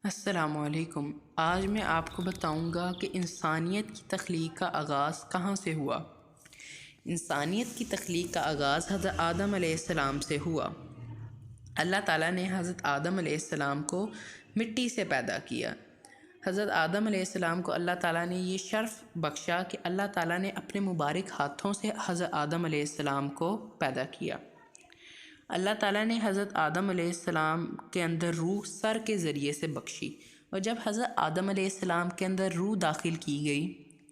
السلام علیکم۔ آج میں آپ کو بتاؤں گا کہ انسانیت کی تخلیق کا آغاز کہاں سے ہوا۔ انسانیت کی تخلیق کا آغاز حضرت آدم علیہ السلام سے ہوا۔ اللہ تعالیٰ نے حضرت آدم علیہ السلام کو مٹی سے پیدا کیا۔ حضرت آدم علیہ السلام کو اللہ تعالیٰ نے یہ شرف بخشا کہ اللہ تعالیٰ نے اپنے مبارک ہاتھوں سے حضرت آدم علیہ السلام کو پیدا کیا۔ اللہ تعالیٰ نے حضرت آدم علیہ السلام کے اندر روح سر کے ذریعے سے بخشی، اور جب حضرت آدم علیہ السلام کے اندر روح داخل کی گئی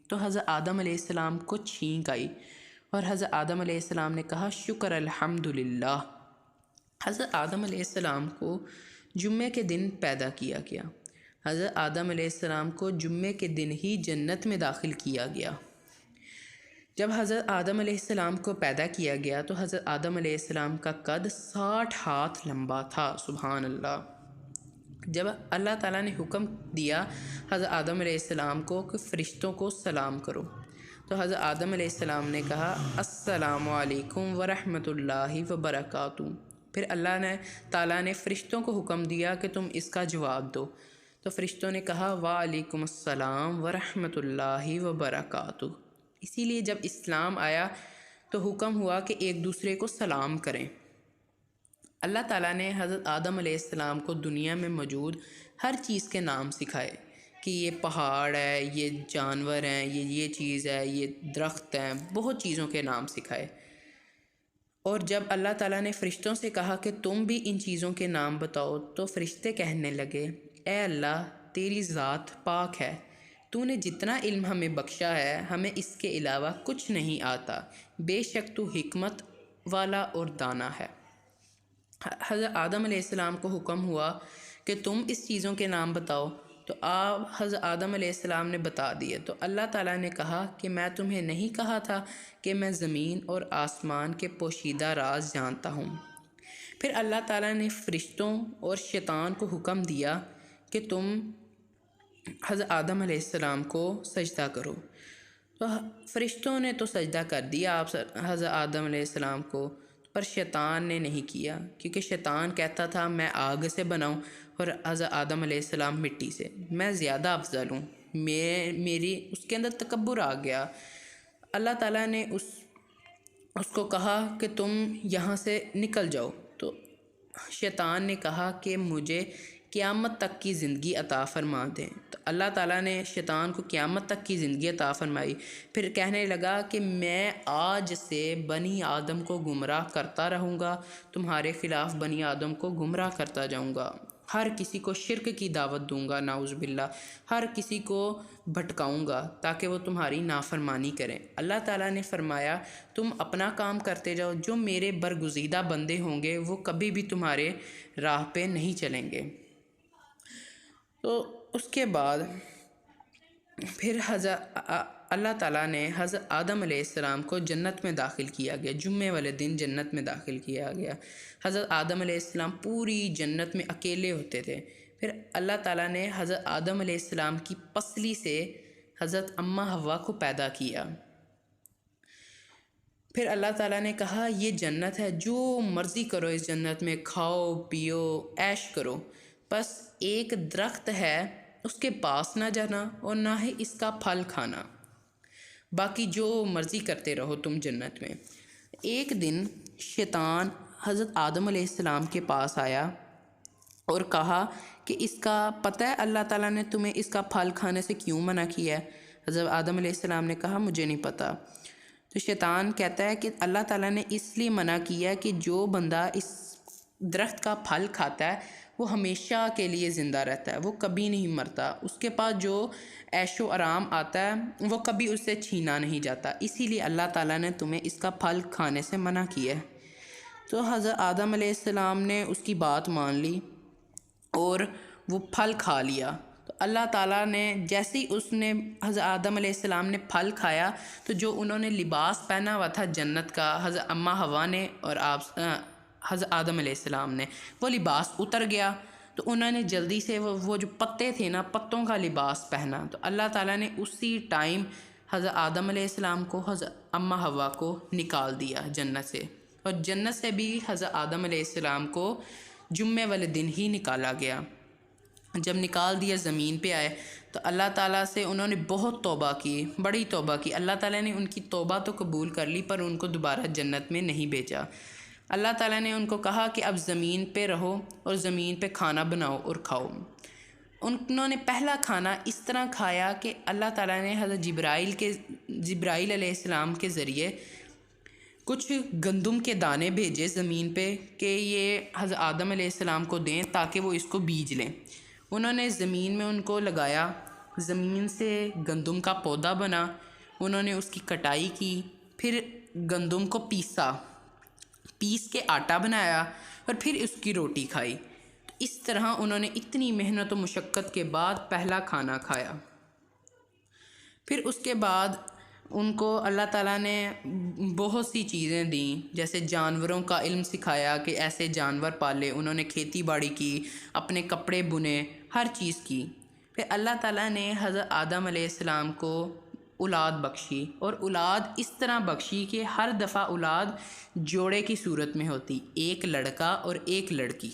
تو حضرت آدم علیہ السلام کو چھینک آئی، اور حضرت آدم علیہ السلام نے کہا شکر الحمدللہ۔ حضرت آدم علیہ السلام کو جمعے کے دن پیدا کیا گیا۔ حضرت آدم علیہ السلام کو جمعے کے دن ہی جنت میں داخل کیا گیا۔ جب حضرت آدم علیہ السلام کو پیدا کیا گیا تو حضرت آدم علیہ السلام کا قد 60 ہاتھ لمبا تھا، سبحان اللہ۔ جب اللہ تعالیٰ نے حکم دیا حضرت آدم علیہ السلام کو کہ فرشتوں کو سلام کرو، تو حضرت آدم علیہ السلام نے کہا السلام علیکم ورحمۃ اللہ وبرکاتہ۔ پھر اللہ تعالیٰ نے فرشتوں کو حکم دیا کہ تم اس کا جواب دو، تو فرشتوں نے کہا وعلیکم السلام ورحمۃ اللہ وبرکاتہ۔ اسی لیے جب اسلام آیا تو حکم ہوا کہ ایک دوسرے کو سلام کریں۔ اللہ تعالیٰ نے حضرت آدم علیہ السلام کو دنیا میں موجود ہر چیز کے نام سکھائے کہ یہ پہاڑ ہے، یہ جانور ہیں، یہ چیز ہے، یہ درخت ہیں، بہت چیزوں کے نام سکھائے۔ اور جب اللہ تعالیٰ نے فرشتوں سے کہا کہ تم بھی ان چیزوں کے نام بتاؤ، تو فرشتے کہنے لگے اے اللہ تیری ذات پاک ہے، تو نے جتنا علم ہمیں بخشا ہے ہمیں اس کے علاوہ کچھ نہیں آتا، بے شک تو حکمت والا اور دانا ہے۔ حضرت آدم علیہ السلام کو حکم ہوا کہ تم اس چیزوں کے نام بتاؤ، تو آپ حضرت آدم علیہ السلام نے بتا دیے۔ تو اللہ تعالیٰ نے کہا کہ میں تمہیں نہیں کہا تھا کہ میں زمین اور آسمان کے پوشیدہ راز جانتا ہوں۔ پھر اللہ تعالیٰ نے فرشتوں اور شیطان کو حکم دیا کہ تم حضرت آدم علیہ السلام کو سجدہ کرو، تو فرشتوں نے تو سجدہ کر دیا حضرت آدم علیہ السلام کو، پر شیطان نے نہیں کیا، کیونکہ شیطان کہتا تھا میں آگ سے بناؤں اور حضرت آدم علیہ السلام مٹی سے، میں زیادہ افضل ہوں، میری اس کے اندر تکبر آ گیا۔ اللہ تعالیٰ نے اس کو کہا کہ تم یہاں سے نکل جاؤ، تو شیطان نے کہا کہ مجھے قیامت تک کی زندگی عطا فرما دیں، تو اللہ تعالیٰ نے شیطان کو قیامت تک کی زندگی عطا فرمائی۔ پھر کہنے لگا کہ میں آج سے بنی آدم کو گمراہ کرتا رہوں گا، تمہارے خلاف بنی آدم کو گمراہ کرتا جاؤں گا، ہر کسی کو شرک کی دعوت دوں گا، نعوذ باللہ، ہر کسی کو بھٹکاؤں گا تاکہ وہ تمہاری نافرمانی کریں۔ اللہ تعالیٰ نے فرمایا تم اپنا کام کرتے جاؤ، جو میرے برگزیدہ بندے ہوں گے وہ کبھی بھی تمہارے راہ پہ نہیں چلیں گے۔ تو اس کے بعد پھر اللہ تعالیٰ نے حضرت آدم علیہ السلام کو جنت میں داخل کیا گیا، جمعے والے دن جنت میں داخل کیا گیا۔ حضرت آدم علیہ السلام پوری جنت میں اکیلے ہوتے تھے۔ پھر اللہ تعالیٰ نے حضرت آدم علیہ السلام کی پسلی سے حضرت اماں حوا کو پیدا کیا۔ پھر اللہ تعالیٰ نے کہا یہ جنت ہے، جو مرضی کرو اس جنت میں، کھاؤ پیو عیش کرو، بس ایک درخت ہے اس کے پاس نہ جانا اور نہ ہی اس کا پھل کھانا، باقی جو مرضی کرتے رہو تم جنت میں۔ ایک دن شیطان حضرت آدم علیہ السلام کے پاس آیا اور کہا کہ اس کا پتہ ہے اللہ تعالیٰ نے تمہیں اس کا پھل کھانے سے کیوں منع کیا ہے؟ حضرت آدم علیہ السلام نے کہا مجھے نہیں پتہ۔ تو شیطان کہتا ہے کہ اللہ تعالیٰ نے اس لیے منع کیا کہ جو بندہ اس درخت کا پھل کھاتا ہے وہ ہمیشہ کے لیے زندہ رہتا ہے، وہ کبھی نہیں مرتا، اس کے پاس جو عیش و آرام آتا ہے وہ کبھی اس سے چھینا نہیں جاتا، اسی لیے اللہ تعالیٰ نے تمہیں اس کا پھل کھانے سے منع کیا ہے۔ تو حضرت آدم علیہ السلام نے اس کی بات مان لی اور وہ پھل کھا لیا۔ تو اللہ تعالیٰ نے جیسے ہی حضرت آدم علیہ السلام نے پھل کھایا تو جو انہوں نے لباس پہنا ہوا تھا جنت کا، حضرت اماں حوا نے اور حضرت آدم علیہ السلام نے، وہ لباس اتر گیا، تو انہوں نے جلدی سے وہ جو پتے تھے نا، پتوں کا لباس پہنا۔ تو اللہ تعالیٰ نے اسی ٹائم حضرت آدم علیہ السلام کو حضرت اماں حوا کو نکال دیا جنت سے، اور جنت سے بھی حضرت آدم علیہ السلام کو جمعے والے دن ہی نکالا گیا۔ جب نکال دیا زمین پہ آئے تو اللہ تعالیٰ سے انہوں نے بہت توبہ کی، بڑی توبہ کی۔ اللہ تعالیٰ نے ان کی توبہ تو قبول کر لی پر ان کو دوبارہ جنت میں نہیں بھیجا۔ اللہ تعالیٰ نے ان کو کہا کہ اب زمین پہ رہو اور زمین پہ کھانا بناؤ اور کھاؤ۔ انہوں نے پہلا کھانا اس طرح کھایا کہ اللہ تعالیٰ نے حضرت جبرائیل علیہ السلام کے ذریعے کچھ گندم کے دانے بھیجے زمین پہ کہ یہ حضرت آدم علیہ السلام کو دیں تاکہ وہ اس کو بیج لیں۔ انہوں نے زمین میں ان کو لگایا، زمین سے گندم کا پودا بنا، انہوں نے اس کی کٹائی کی، پھر گندم کو پیس کے آٹا بنایا اور پھر اس کی روٹی کھائی۔ اس طرح انہوں نے اتنی محنت و مشقت کے بعد پہلا کھانا کھایا۔ پھر اس کے بعد ان کو اللہ تعالیٰ نے بہت سی چیزیں دیں، جیسے جانوروں کا علم سکھایا کہ ایسے جانور پالے، انہوں نے کھیتی باڑی کی، اپنے کپڑے بنے، ہر چیز کی۔ پھر اللہ تعالیٰ نے حضرت آدم علیہ السلام کو اولاد بخشی، اور اولاد اس طرح بخشی کہ ہر دفعہ اولاد جوڑے کی صورت میں ہوتی، ایک لڑکا اور ایک لڑکی۔